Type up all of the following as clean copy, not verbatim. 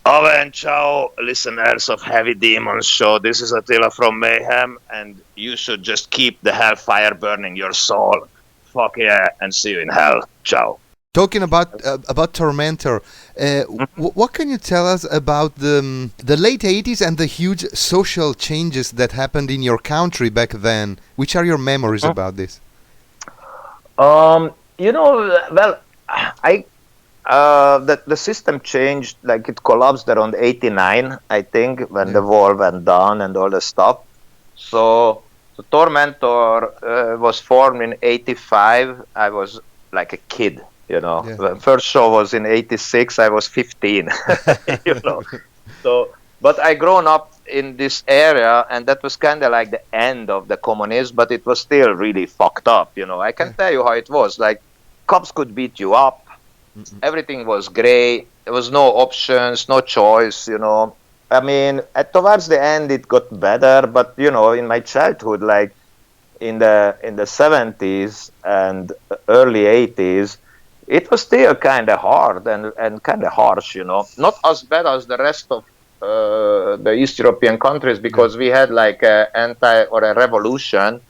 Aven ciao, listeners of Heavy Demons Show. This is Attila from Mayhem, and you should just keep the hellfire burning your soul. Fuck yeah, and see you in hell. Ciao. Talking about Tormentor, what can you tell us about the late '80s and the huge social changes that happened in your country back then? Which are your memories about this? Well, I the system changed, like it collapsed around 89, I think, when the wall went down and all the stuff. So the Tormentor was formed in 85. I was like a kid, The first show was in 86. I was 15, you know. So, but I grown up in this area, and that was kind of like the end of the communism, but it was still really fucked up, I can tell you how it was. Like, cops could beat you up. Everything was gray. There was no options, no choice, I mean, towards the end it got better, but in my childhood, like in the 70s and early 80s, it was still kind of hard and kind of harsh, Not as bad as the rest of the East European countries, because we had like a revolution,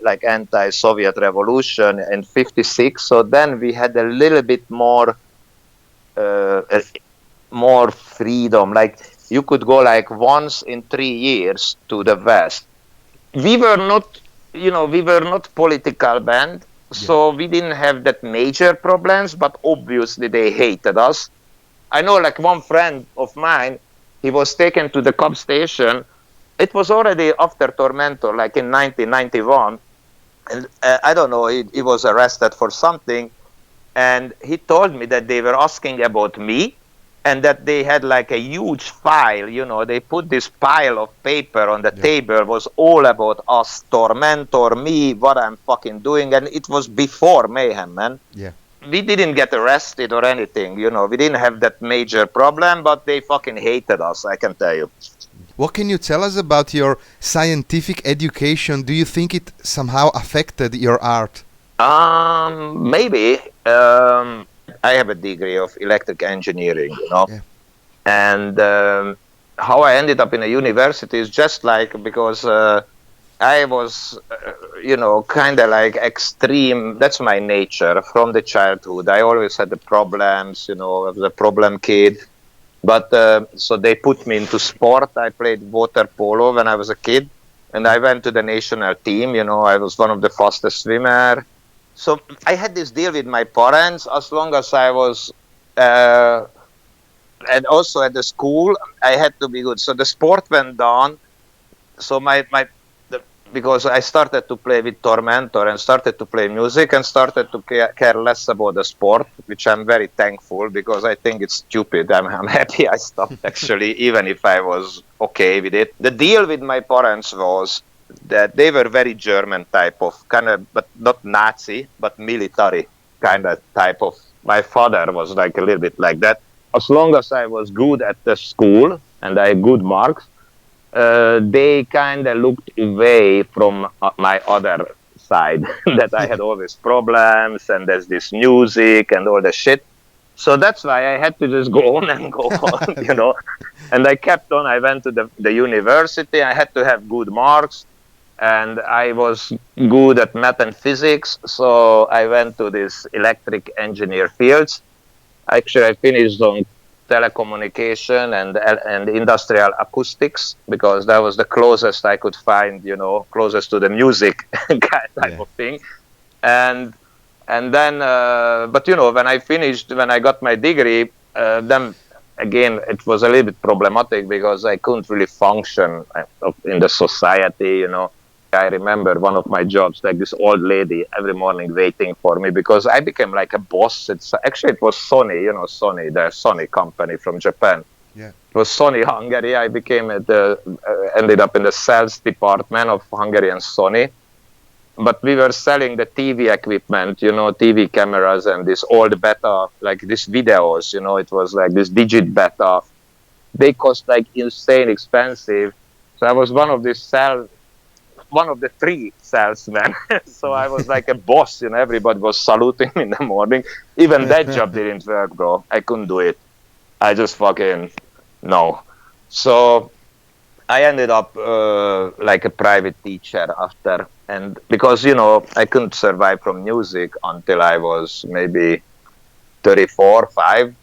like anti-Soviet revolution in 56. So then we had a little bit more freedom. Like you could go like once in 3 years to the West. We were not political band, so we didn't have that major problems, but obviously they hated us. I know like one friend of mine, he was taken to the cop station. It was already after Tormentor, like in 1991. And I don't know, he was arrested for something. And he told me that they were asking about me, and that they had like a huge file, they put this pile of paper on the table, was all about us, Tormentor, me, what I'm fucking doing. And it was before Mayhem, man. Yeah. We didn't get arrested or anything, we didn't have that major problem, but they fucking hated us, I can tell you. What can you tell us about your scientific education? Do you think it somehow affected your art? Maybe. I have a degree of electric engineering, and how I ended up in a university is just like because I was, kind of like extreme. That's my nature from the childhood. I always had the problems, I was a problem kid. But so they put me into sport. I played water polo when I was a kid, and I went to the national team. I was one of the fastest swimmer. So I had this deal with my parents. As long as I was, and also at the school, I had to be good. So the sport went down. So because I started to play with Tormentor and started to play music and started to care less about the sport, which I'm very thankful, because I think it's stupid. I'm happy I stopped, actually, even if I was okay with it. The deal with my parents was that they were very German type of kind of, but not Nazi, but military kind of type of. My father was like a little bit like that. As long as I was good at the school and I had good marks, they kind of looked away from my other side, that I had all these problems and there's this music and all the shit. So that's why I had to just go on and go on, And I kept on. I went to the university. I had to have good marks, and I was good at math and physics. So I went to this electric engineer fields. Actually, I finished on telecommunication and industrial acoustics, because that was the closest I could find, closest to the music type of thing. And then, but when I got my degree, then again, it was a little bit problematic, because I couldn't really function in the society, I remember one of my jobs, like this old lady every morning waiting for me, because I became like a boss. It was Sony, Sony, the Sony company from Japan. Yeah. It was Sony Hungary. I ended up in the sales department of Hungary and Sony. But we were selling the TV equipment, TV cameras and this old beta, like these videos, it was like this digit beta. They cost like insane expensive. So I was one of the 3 salesmen. So I was like a boss, everybody was saluting me in the morning. Even that job didn't work, bro. I couldn't do it. I just fucking no. So I ended up like a private teacher after, and because I couldn't survive from music until I was maybe 34, 5.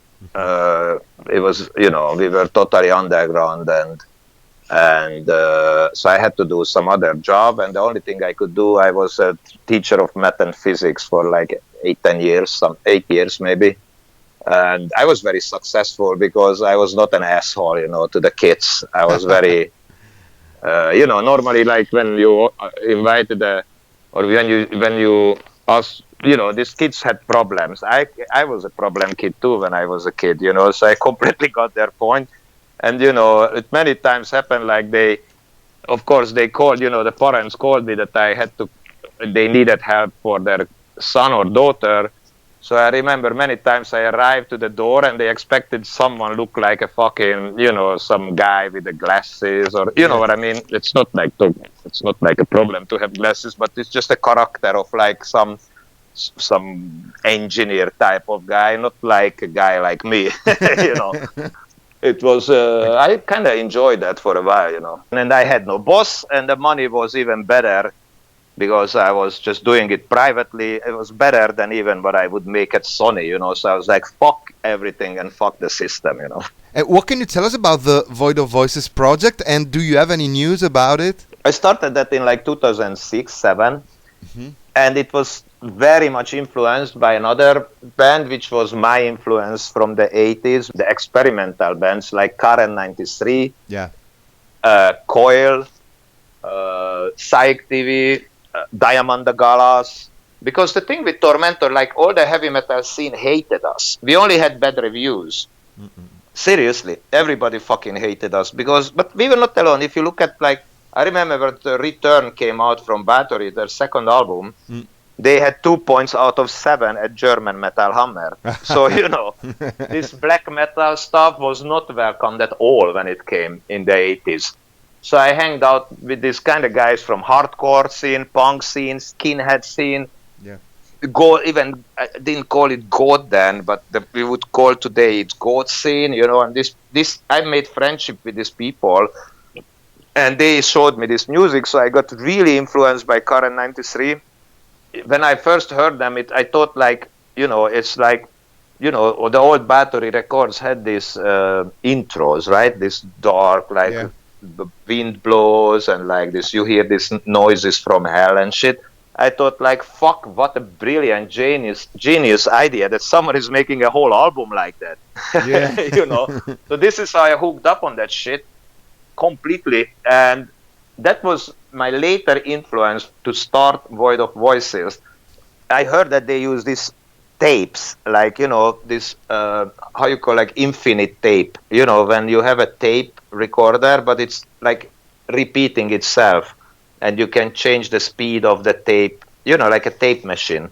It was we were totally underground, and so I had to do some other job, and the only thing I could do, I was a teacher of math and physics for like 8-10 years, 8 years maybe. And I was very successful because I was not an asshole, to the kids. I was very, normally like when you invited or when you ask, these kids had problems. I was a problem kid too when I was a kid, so I completely got their point. And, it many times happened like of course they called, the parents called me that they needed help for their son or daughter. So I remember many times I arrived to the door and they expected someone look like a fucking, some guy with the glasses or, you know what I mean? It's not like a problem to have glasses, but it's just a character of like some engineer type of guy, not like a guy like me, It was, I kind of enjoyed that for a while. And I had no boss and the money was even better because I was just doing it privately. It was better than even what I would make at Sony, So I was like, fuck everything and fuck the system. What can you tell us about the Void of Voices project, and do you have any news about it? I started that in like 2006, 7, and it was very much influenced by another band, which was my influence from the 80s, the experimental bands like Karen 93, Coil, Psych TV, Diamond the Galas. Because the thing with Tormentor, like all the heavy metal scene hated us. We only had bad reviews. Seriously, everybody fucking hated us but we were not alone. If you look at I remember when the Return came out from Battery, their second album, they had 2 points out of 7 at German Metal Hammer. So, this black metal stuff was not welcomed at all when it came in the 80s. So I hanged out with these kind of guys from hardcore scene, punk scene, skinhead scene. Even I didn't call it goat then, but we would call today it's goat scene, and this I made friendship with these people, and they showed me this music, so I got really influenced by Karen 93. When I first heard them, I thought it's like, the old Battery records had these intros, right? This dark, the wind blows and like this, you hear these noises from hell and shit. I thought fuck, what a brilliant genius idea that someone is making a whole album like that. So this is how I hooked up on that shit completely, and that was my later influence to start Void of Voices. I heard that they use these tapes, this how you call infinite tape, when you have a tape recorder but it's repeating itself and you can change the speed of the tape, like a tape machine,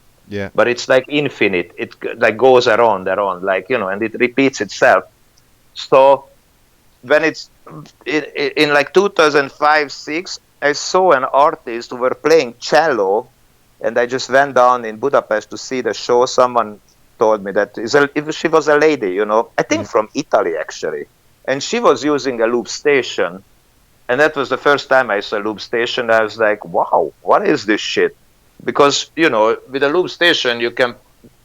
but it's infinite. It goes around and it repeats itself. So when it's in 2005-6, I saw an artist who were playing cello, and I just went down in Budapest to see the show. Someone told me that she was a lady, I think from Italy actually, and she was using a loop station, and that was the first time I saw a loop station. I was like, wow, what is this shit? Because with a loop station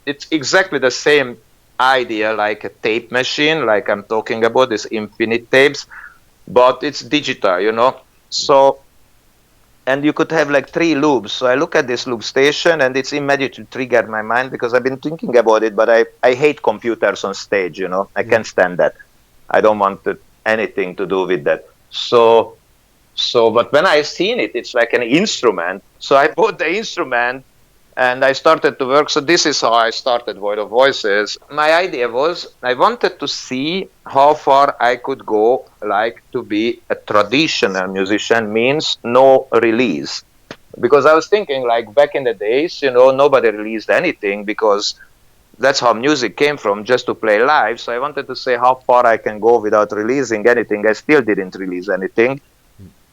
it's exactly the same idea like a tape machine, like I'm talking about these infinite tapes, but it's digital, so. And you could have 3 loops. So I look at this loop station and it's immediately triggered my mind because I've been thinking about it, but I hate computers on stage, I can't stand that. I don't want anything to do with that. So, but when I seen it, it's like an instrument. So I bought the instrument and I started to work. So this is how I started Void of Voices. My idea was I wanted to see how far I could go, to be a traditional musician means no release. Because I was thinking back in the days, nobody released anything because that's how music came from, just to play live. So I wanted to say how far I can go without releasing anything. I still didn't release anything.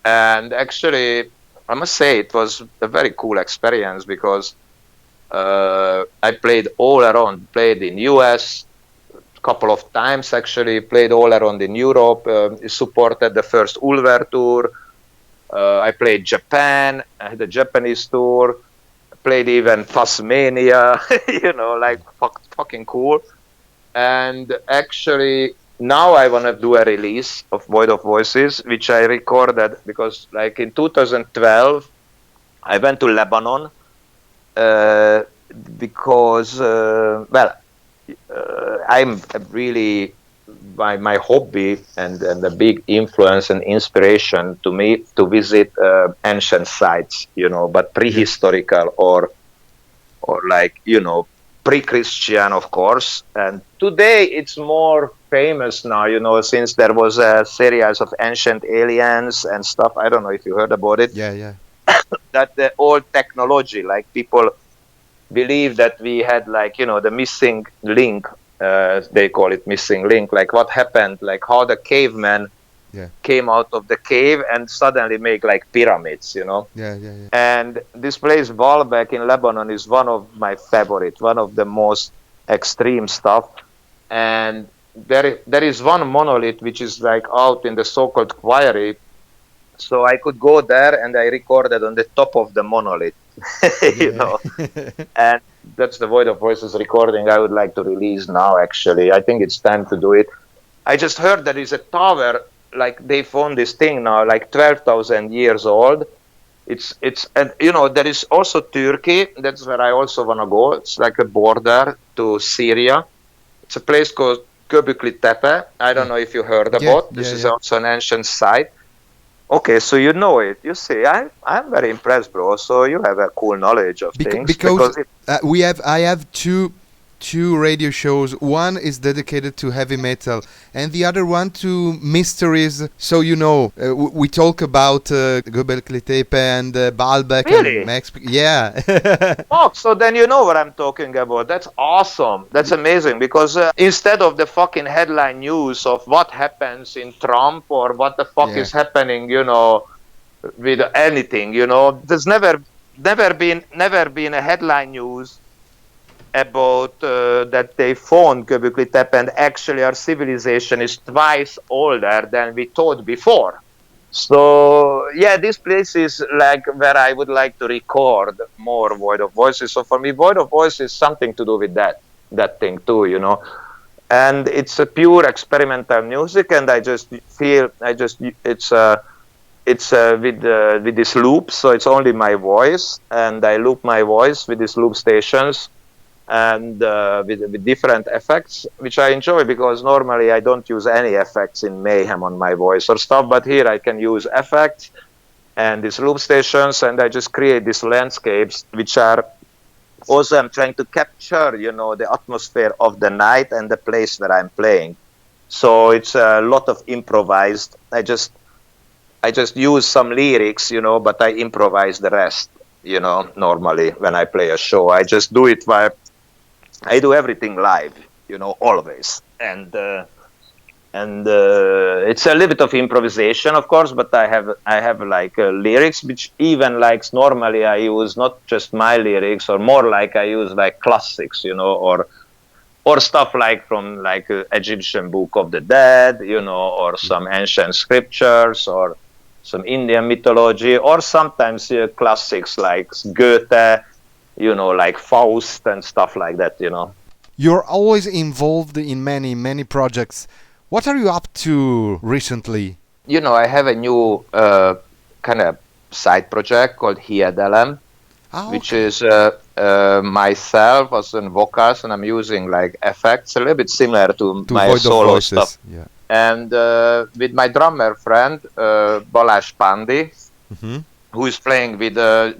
And actually, I must say it was a very cool experience because I played all around, played in US, couple of times actually, played all around in Europe, supported the first Ulver tour. I played Japan, I had a Japanese tour, played even Tasmania, like fucking cool. And actually, now I want to do a release of Void of Voices, which I recorded because, like, in 2012, I went to Lebanon because, I'm really my hobby and a big influence and inspiration to me to visit ancient sites, but prehistorical or like, pre-Christian, of course. And today it's more famous now, since there was a series of ancient aliens and stuff. I don't know if you heard about it. Yeah. That the old technology, like people believe that we had, like, the missing link. They call it missing link. Like what happened, like how the cavemen came out of the cave and suddenly make like pyramids, Yeah. And this place Baalbek in Lebanon is one of my favorite, one of the most extreme stuff. And there is one monolith which is like out in the so-called quarry. So I could go there and I recorded on the top of the monolith, And that's the Void of Voices recording I would like to release now, actually. I think it's time to do it. I just heard there is a tower, like they found this thing now, like 12,000 years old. And there is also Turkey. That's where I also want to go. It's like a border to Syria. It's a place called Göbekli Tepe. I don't know if you heard about. This is also an ancient site. Okay, so you know it. You see, I'm very impressed, bro. So you have a cool knowledge of things. Because I have two radio shows. One is dedicated to heavy metal, and the other one to mysteries. So we talk about Göbekli Tepe and Baalbek really? and Max. Yeah. Oh, so then you know what I'm talking about. That's awesome. That's amazing because instead of the fucking headline news of what happens in Trump or what the fuck is happening, with anything, there's never been a headline news about that they found Göbekli Tepe, and actually our civilization is twice older than we thought before. So yeah, this place is like where I would like to record more Void of Voices. So for me, Void of Voices is something to do with that thing too, And it's a pure experimental music, and I just feel it's with this loop, so it's only my voice, and I loop my voice with these loop stations. And with different effects, which I enjoy because normally I don't use any effects in Mayhem on my voice or stuff, but here I can use effects and these loop stations, and I just create these landscapes, which are also I'm trying to capture, the atmosphere of the night and the place where I'm playing. So it's a lot of improvised. I just use some lyrics, but I improvise the rest, normally when I play a show. I just do it while I do everything live, always. And it's a little bit of improvisation, of course, but I have like lyrics, which even like normally I use not just my lyrics, or more like I use like classics, or stuff like from like Egyptian Book of the Dead, or some ancient scriptures, or some Indian mythology, or sometimes classics like Goethe, like Faust and stuff like that, You're always involved in many projects. What are you up to recently? I have a new kind of side project called Hiedelem, which is myself as an vocals, and I'm using like effects, a little bit similar to my solo stuff. Yeah. And with my drummer friend, Balázs Pandi, who is playing with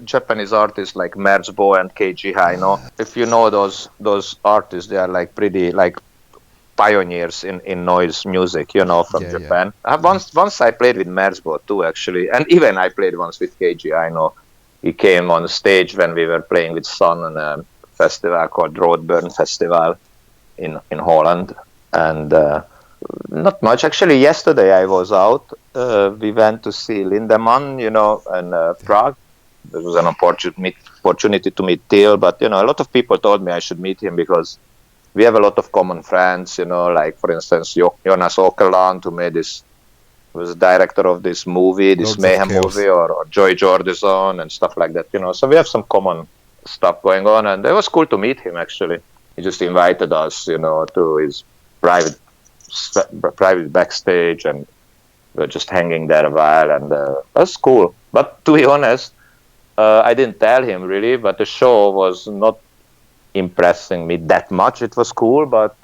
Japanese artists like Merzbo and Keiji Haino. If you know those artists, they are like pretty like pioneers in noise music, from Japan. Once I played with Merzbo too, actually, and even I played once with Keiji Haino. He came on stage when we were playing with Sun on a festival called Roadburn Festival in Holland, and not much. Actually, yesterday I was out. We went to see Lindemann, in Prague. There was an opportunity to meet Till, but a lot of people told me I should meet him because we have a lot of common friends, you know, like for instance, Jonas Åkerland, who made this, was the director of this movie, this Lords of Mayhem Chaos. movie, or Joy Jordison and stuff like that, you know. So we have some common stuff going on, and it was cool to meet him actually. He just invited us, you know, to his private backstage, and we were just hanging there a while, and that's cool. But to be honest, I didn't tell him really, but the show was not impressing me that much. It was cool, but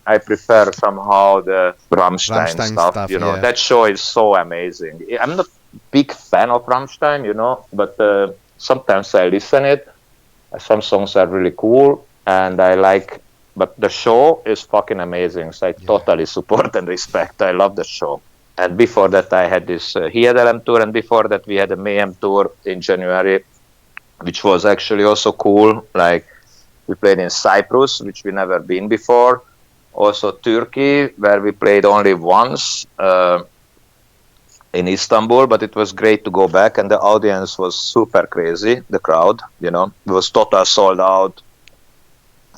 I prefer somehow the Rammstein stuff. You know, yeah. that show is so amazing. I'm not big fan of Rammstein, you know, but sometimes I listen it. Some songs are really cool, and I like. But the show is fucking amazing. So I totally support and respect. I love the show. And before that, I had this Hiedelem tour, and before that, we had a Mayhem tour in January, which was actually also cool. Like, we played in Cyprus, which we never been before. Also Turkey, where we played only once in Istanbul, but it was great to go back, and the audience was super crazy, the crowd, you know. It was total sold out.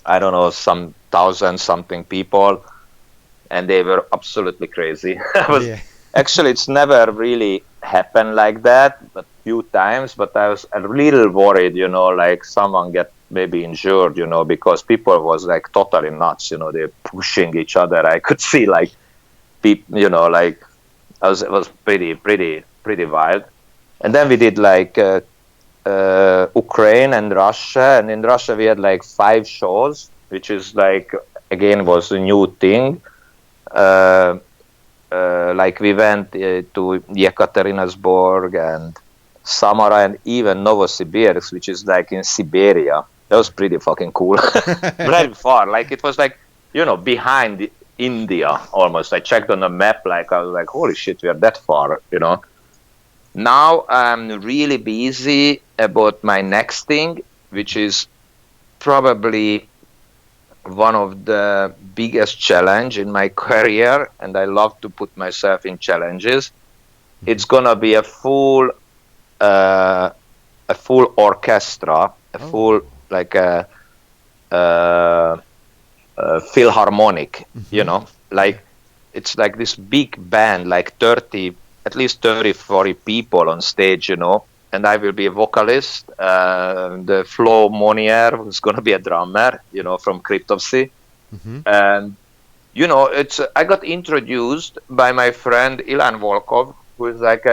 I don't know, some 1,000-something people, and they were absolutely crazy. Actually, it's never really happened like that, but few times, but I was a little worried, you know, like someone get maybe injured, you know, because people was like totally nuts, you know, they're pushing each other. I could see like people, you know, like it was pretty wild. And then we did like Ukraine and Russia, and in Russia we had like 5 shows, which is like, again, was a new thing. Like we went to Yekaterinburg and Samara and even Novosibirsk, which is like in Siberia. That was pretty fucking cool. Very far. Like it was like, you know, behind India almost. I checked on the map, like I was like, holy shit, we are that far, you know. Now I'm really busy about my next thing, which is probably one of the biggest challenge in my career, and I love to put myself in challenges. It's gonna be a full orchestra, full like a philharmonic, you know, like it's like this big band, like 30, at least 30, 40 people on stage, you know, and I will be a vocalist. The Flo Monier who's going to be a drummer, you know, from Cryptopsy. And, you know, I got introduced by my friend Ilan Volkov, who is like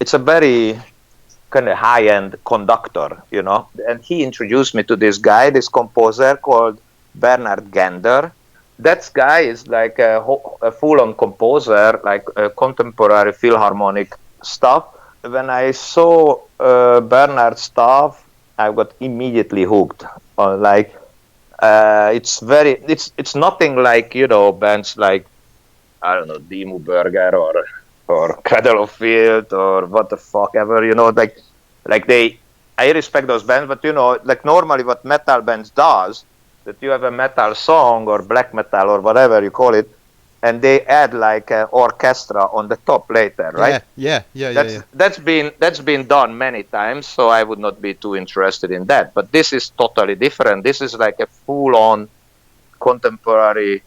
it's a very kind of high-end conductor, you know, and he introduced me to this guy, this composer called Bernard Gander. That guy is like a full-on composer, like contemporary philharmonic stuff. When I saw Bernard's stuff, I got immediately hooked. It's nothing like, you know, bands like, I don't know, Dimmu Borgir or Cradle of Filth or what the fuck ever, you know, I respect those bands, but you know, like normally what metal bands does, that you have a metal song or black metal or whatever you call it, and they add like an orchestra on the top later, right? Yeah. That's been done many times, so I would not be too interested in that. But this is totally different. This is like a full-on contemporary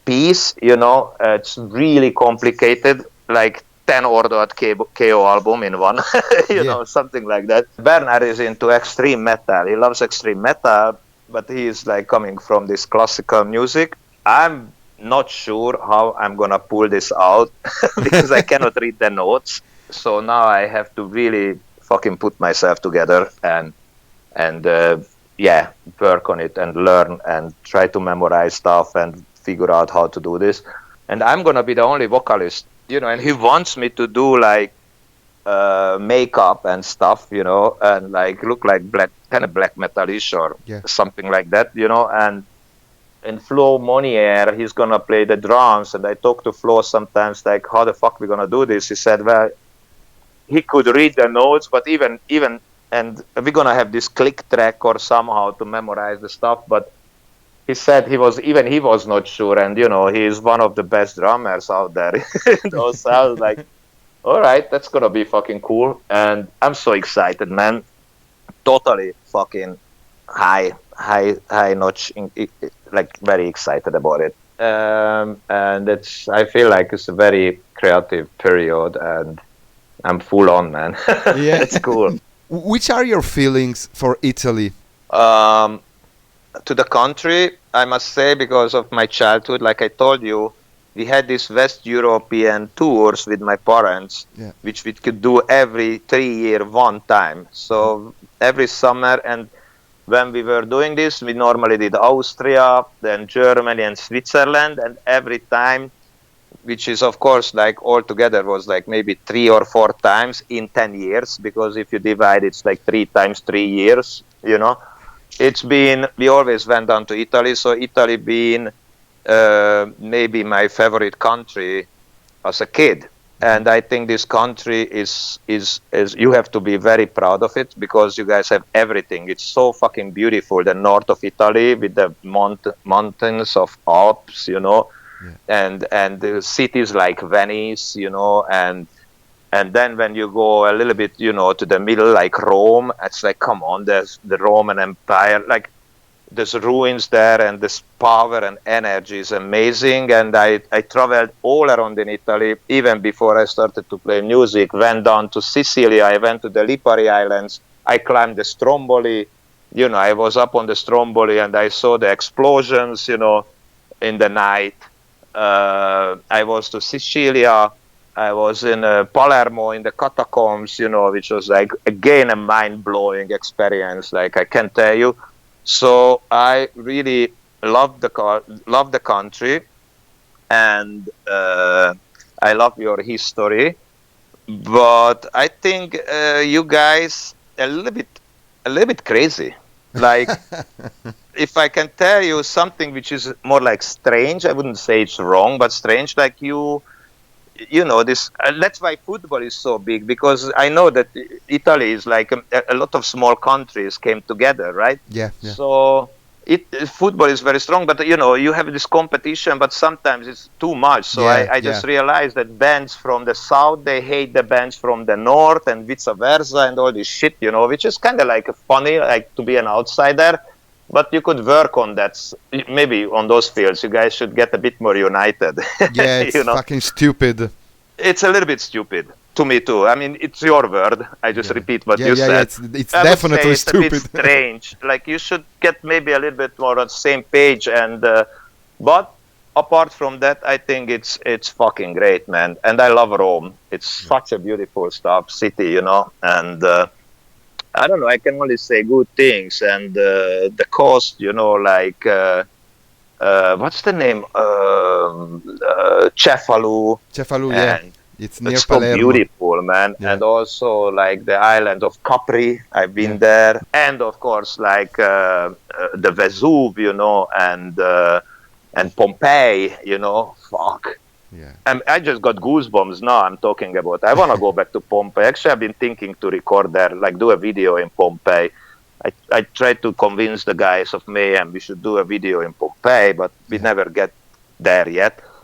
piece, you know. It's really complicated, like 10 ordered KO album in one, you know, something like that. Bernard is into extreme metal. He loves extreme metal, but he is like coming from this classical music. I'm not sure how I'm gonna pull this out because I cannot read the notes. So now I have to really fucking put myself together and work on it and learn and try to memorize stuff and figure out how to do this. And I'm gonna be the only vocalist, you know, and he wants me to do like makeup and stuff, you know, and like look like kind of black metalish or something like that, you know. And Flo Monier, he's gonna play the drums, and I talk to Flo sometimes like, how the fuck we gonna do this? He said, well, he could read the notes, but even and we're gonna have this click track or somehow to memorize the stuff. But he said he was not sure, and you know, he's one of the best drummers out there. So I was like, all right, that's gonna be fucking cool, and I'm so excited, man. Totally fucking high notch, like very excited about it. And I feel like it's a very creative period, and I'm full on, man. Yeah. It's cool. Which are your feelings for Italy? Um, to the country, I must say, because of my childhood, like I told you, we had these West European tours with my parents, Yeah. which we could do every 3 year one time. So every summer, and when we were doing this, we normally did Austria, then Germany and Switzerland, and every time, which is of course like altogether was like maybe 3 or 4 times in 10 years, because if you divide it's like 3 times 3 years, we always went down to Italy. So Italy being maybe my favorite country as a kid. And I think this country is you have to be very proud of it, because you guys have everything. It's so fucking beautiful. The north of Italy with the mountains of Alps, Yeah. and the cities like Venice, and then when you go a little bit, to the middle, like Rome, it's like, come on, there's the Roman Empire, like there's ruins there, and this power and energy is amazing. And I traveled all around in Italy, even before I started to play music. Went down to Sicily, I went to the Lipari Islands, I climbed the Stromboli, I was up on the Stromboli and I saw the explosions, in the night. I was to Sicilia. I was in Palermo in the catacombs, which was like again a mind-blowing experience. Like I can tell you. So I really love the country, and I love your history. But I think you guys a little bit crazy. Like, if I can tell you something which is more like strange, I wouldn't say it's wrong, but strange. Like this. That's why football is so big, because I know that Italy is like a lot of small countries came together, right? Yeah. Yeah. So football is very strong, but you have this competition, but sometimes it's too much. So Yeah. I Yeah. just realized that bands from the south, they hate the bands from the north, and vice versa, and all this shit, which is kind of like funny, like to be an outsider. But you could work on that, maybe on those fields. You guys should get a bit more united. Yeah. It's you know, fucking stupid. it's a little bit stupid to me too. I mean, it's your word. I just Yeah. repeat what Yeah. you Yeah. Yeah. said. It's I would say definitely it's a bit stupid. strange. Like you should get maybe a little bit more on the same page. And but apart from that, I think it's fucking great, man. And I love Rome. It's such a beautiful city, And I don't know. I can only say good things. And the coast, like. What's the name? Cefalu, Cefalu. Yeah. and It's near it's so Palermo. beautiful, man. Yeah. And also like the island of Capri, I've been Yeah. there, and of course like the Vesuve, and Pompeii, fuck. Yeah. I just got goosebumps now. I'm talking about. I want to go back to Pompeii. Actually, I've been thinking to record there, like do a video in Pompeii. I tried to convince the guys of MAYHEM we should do a video in Pompeii, but we never get there yet.